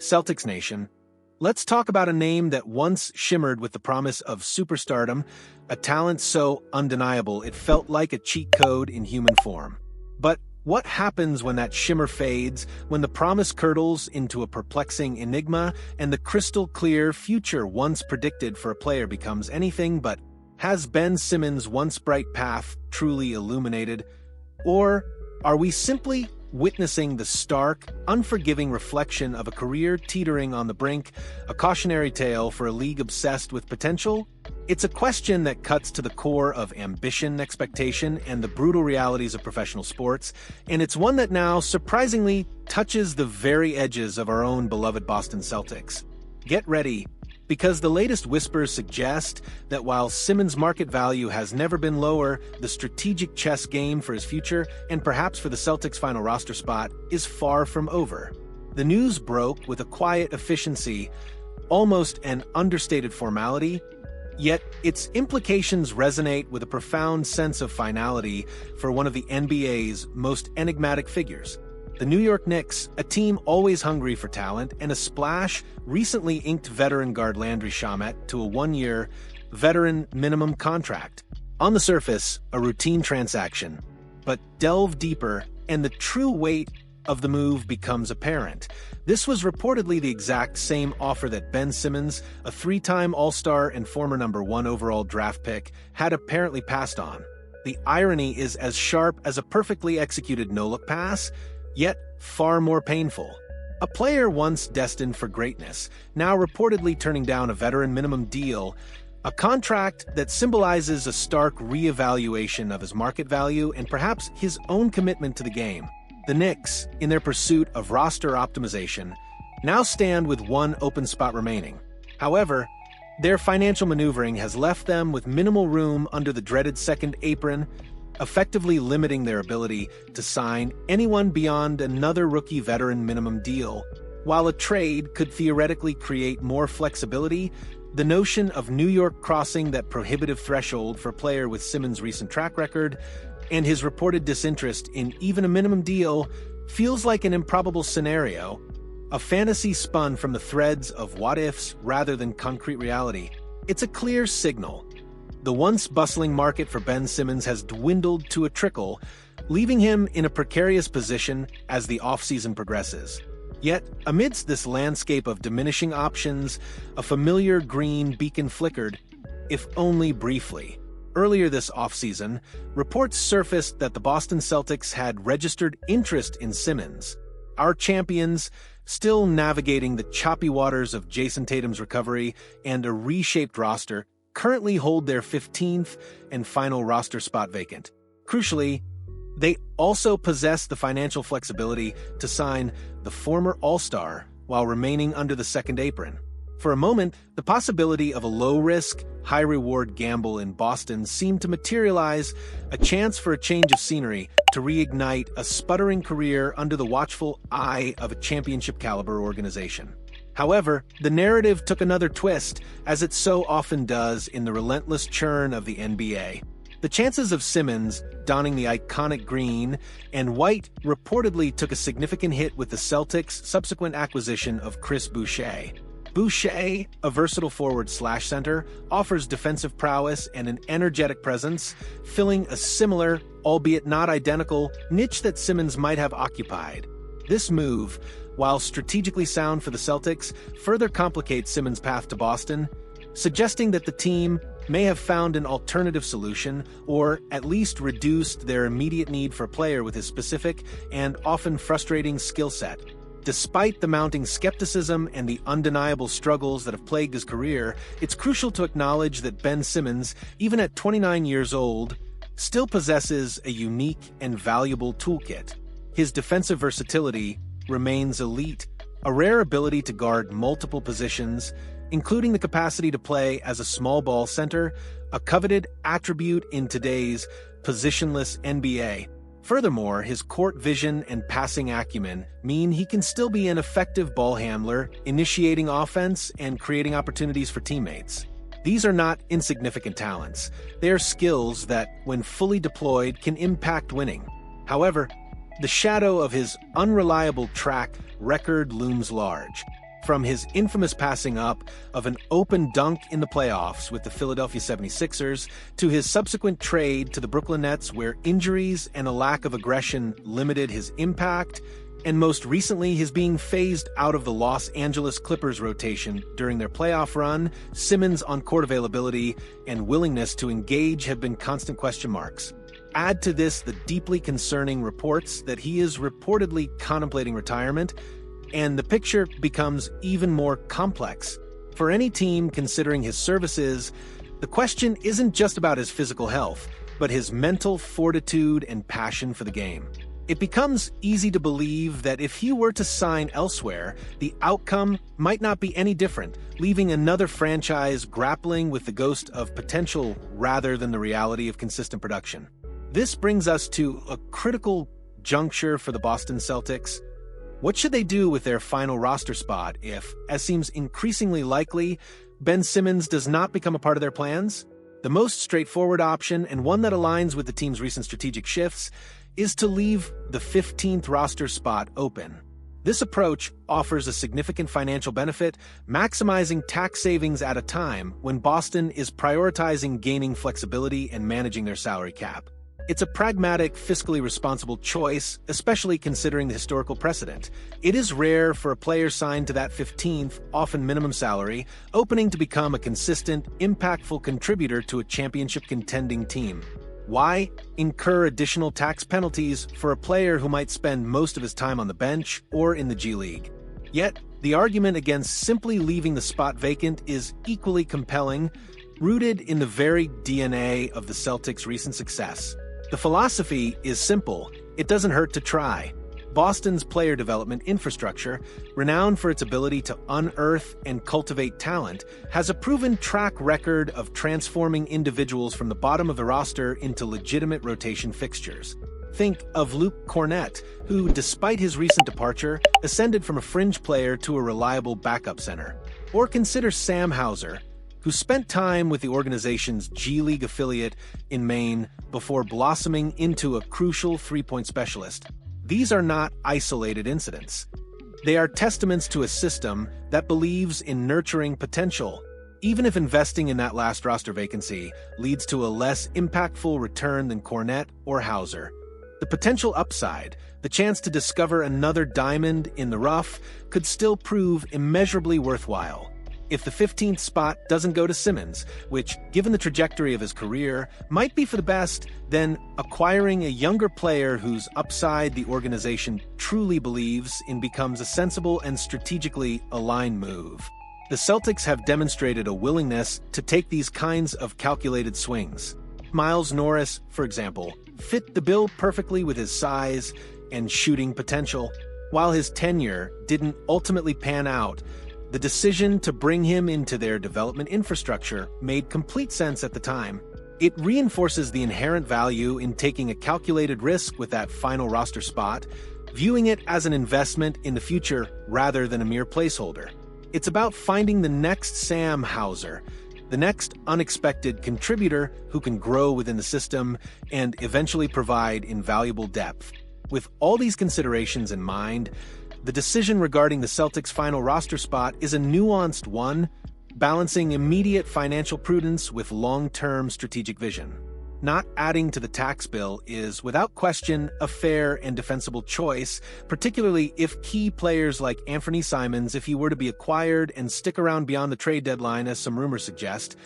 Celtics Nation, let's talk about a name that once shimmered with the promise of superstardom, a talent so undeniable it felt like a cheat code in human form. But what happens when that shimmer fades, when the promise curdles into a perplexing enigma, and the crystal-clear future once predicted for a player becomes anything but? Has Ben Simmons' once bright path truly illuminated? Or are we simply witnessing the stark, unforgiving reflection of a career teetering on the brink, a cautionary tale for a league obsessed with potential? It's a question that cuts to the core of ambition, expectation, and the brutal realities of professional sports, and it's one that now, surprisingly, touches the very edges of our own beloved Boston Celtics. Get ready, because the latest whispers suggest that while Simmons' market value has never been lower, the strategic chess game for his future, and perhaps for the Celtics' final roster spot, is far from over. The news broke with a quiet efficiency, almost an understated formality, yet its implications resonate with a profound sense of finality for one of the NBA's most enigmatic figures. The New York Knicks, a team always hungry for talent, and a splash, recently inked veteran guard Landry Shamet to a one-year veteran minimum contract. On the surface, a routine transaction, but delve deeper, and the true weight of the move becomes apparent. This was reportedly the exact same offer that Ben Simmons, a three-time All-Star and former #1 overall draft pick, had apparently passed on. The irony is as sharp as a perfectly executed no-look pass, yet far more painful. A player once destined for greatness, now reportedly turning down a veteran minimum deal, a contract that symbolizes a stark reevaluation of his market value and perhaps his own commitment to the game. The Knicks, in their pursuit of roster optimization, now stand with one open spot remaining. However, their financial maneuvering has left them with minimal room under the dreaded second apron, effectively limiting their ability to sign anyone beyond another rookie veteran minimum deal. While a trade could theoretically create more flexibility, the notion of New York crossing that prohibitive threshold for a player with Simmons' recent track record and his reported disinterest in even a minimum deal feels like an improbable scenario, a fantasy spun from the threads of what-ifs rather than concrete reality. It's a clear signal. The once bustling market for Ben Simmons has dwindled to a trickle, leaving him in a precarious position as the offseason progresses. Yet, amidst this landscape of diminishing options, a familiar green beacon flickered, if only briefly. Earlier this offseason, reports surfaced that the Boston Celtics had registered interest in Simmons. Our champions, still navigating the choppy waters of Jason Tatum's recovery and a reshaped roster, currently hold their 15th and final roster spot vacant. Crucially, they also possess the financial flexibility to sign the former All-Star while remaining under the second apron. For a moment, the possibility of a low-risk, high-reward gamble in Boston seemed to materialize, a chance for a change of scenery to reignite a sputtering career under the watchful eye of a championship-caliber organization. However, the narrative took another twist, as it so often does in the relentless churn of the NBA. The chances of Simmons donning the iconic green and white reportedly took a significant hit with the Celtics' subsequent acquisition of Chris Boucher. Boucher, a versatile forward/center, offers defensive prowess and an energetic presence, filling a similar, albeit not identical, niche that Simmons might have occupied. This move, while strategically sound for the Celtics, further complicates Simmons' path to Boston, suggesting that the team may have found an alternative solution, or at least reduced their immediate need for a player with his specific and often frustrating skill set. Despite the mounting skepticism and the undeniable struggles that have plagued his career, it's crucial to acknowledge that Ben Simmons, even at 29 years old, still possesses a unique and valuable toolkit. His defensive versatility remains elite, a rare ability to guard multiple positions, including the capacity to play as a small ball center, a coveted attribute in today's positionless NBA. Furthermore, his court vision and passing acumen mean he can still be an effective ball handler, initiating offense and creating opportunities for teammates. These are not insignificant talents. They are skills that, when fully deployed, can impact winning. However, the shadow of his unreliable track record looms large. From his infamous passing up of an open dunk in the playoffs with the Philadelphia 76ers, to his subsequent trade to the Brooklyn Nets where injuries and a lack of aggression limited his impact, and most recently his being phased out of the Los Angeles Clippers rotation during their playoff run, Simmons' on-court availability and willingness to engage have been constant question marks. Add to this the deeply concerning reports that he is reportedly contemplating retirement, and the picture becomes even more complex. For any team considering his services, the question isn't just about his physical health, but his mental fortitude and passion for the game. It becomes easy to believe that if he were to sign elsewhere, the outcome might not be any different, leaving another franchise grappling with the ghost of potential rather than the reality of consistent production. This brings us to a critical juncture for the Boston Celtics. What should they do with their final roster spot if, as seems increasingly likely, Ben Simmons does not become a part of their plans? The most straightforward option, and one that aligns with the team's recent strategic shifts, is to leave the 15th roster spot open. This approach offers a significant financial benefit, maximizing tax savings at a time when Boston is prioritizing gaining flexibility and managing their salary cap. It's a pragmatic, fiscally responsible choice, especially considering the historical precedent. It is rare for a player signed to that 15th, often minimum salary, opening to become a consistent, impactful contributor to a championship-contending team. Why incur additional tax penalties for a player who might spend most of his time on the bench or in the G League? Yet, the argument against simply leaving the spot vacant is equally compelling, rooted in the very DNA of the Celtics' recent success. The philosophy is simple: it doesn't hurt to try. Boston's player development infrastructure, renowned for its ability to unearth and cultivate talent, has a proven track record of transforming individuals from the bottom of the roster into legitimate rotation fixtures. Think of Luke Cornett, who, despite his recent departure, ascended from a fringe player to a reliable backup center. Or consider Sam Hauser, who spent time with the organization's G League affiliate in Maine before blossoming into a crucial three-point specialist. These are not isolated incidents. They are testaments to a system that believes in nurturing potential, even if investing in that last roster vacancy leads to a less impactful return than Cornett or Hauser. The potential upside, the chance to discover another diamond in the rough, could still prove immeasurably worthwhile. If the 15th spot doesn't go to Simmons, which, given the trajectory of his career, might be for the best, then acquiring a younger player whose upside the organization truly believes in becomes a sensible and strategically aligned move. The Celtics have demonstrated a willingness to take these kinds of calculated swings. Miles Norris, for example, fit the bill perfectly with his size and shooting potential. While his tenure didn't ultimately pan out, the decision to bring him into their development infrastructure made complete sense at the time. It reinforces the inherent value in taking a calculated risk with that final roster spot, viewing it as an investment in the future rather than a mere placeholder. It's about finding the next Sam Hauser, the next unexpected contributor who can grow within the system and eventually provide invaluable depth. With all these considerations in mind, the decision regarding the Celtics' final roster spot is a nuanced one, balancing immediate financial prudence with long-term strategic vision. Not adding to the tax bill is, without question, a fair and defensible choice, particularly if key players like Anthony Simons, if he were to be acquired and stick around beyond the trade deadline, as some rumors suggest,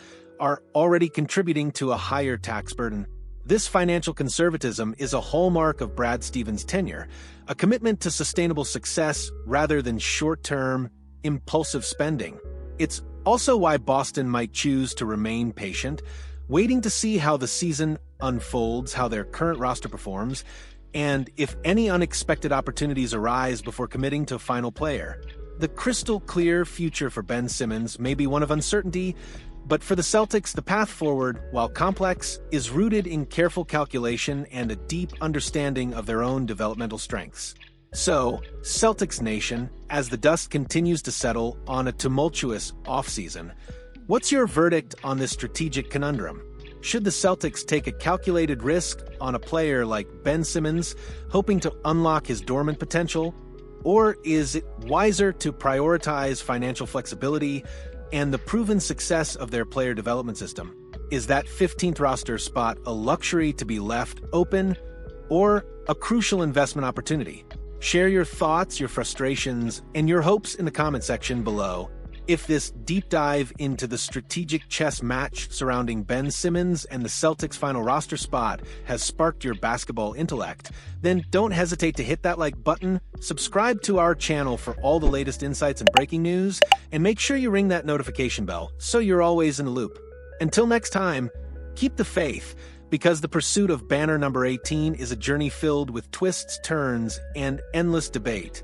are already contributing to a higher tax burden. This financial conservatism is a hallmark of Brad Stevens' tenure, a commitment to sustainable success rather than short-term, impulsive spending. It's also why Boston might choose to remain patient, waiting to see how the season unfolds, how their current roster performs, and if any unexpected opportunities arise before committing to a final player. The crystal-clear future for Ben Simmons may be one of uncertainty, but for the Celtics, the path forward, while complex, is rooted in careful calculation and a deep understanding of their own developmental strengths. So, Celtics Nation, as the dust continues to settle on a tumultuous offseason, what's your verdict on this strategic conundrum? Should the Celtics take a calculated risk on a player like Ben Simmons, hoping to unlock his dormant potential? Or is it wiser to prioritize financial flexibility and the proven success of their player development system? Is that 15th roster spot a luxury to be left open or a crucial investment opportunity? Share your thoughts, your frustrations, and your hopes in the comment section below. If this deep dive into the strategic chess match surrounding Ben Simmons and the Celtics' final roster spot has sparked your basketball intellect, then don't hesitate to hit that like button, subscribe to our channel for all the latest insights and breaking news, and make sure you ring that notification bell so you're always in the loop. Until next time, keep the faith, because the pursuit of banner number 18 is a journey filled with twists, turns, and endless debate.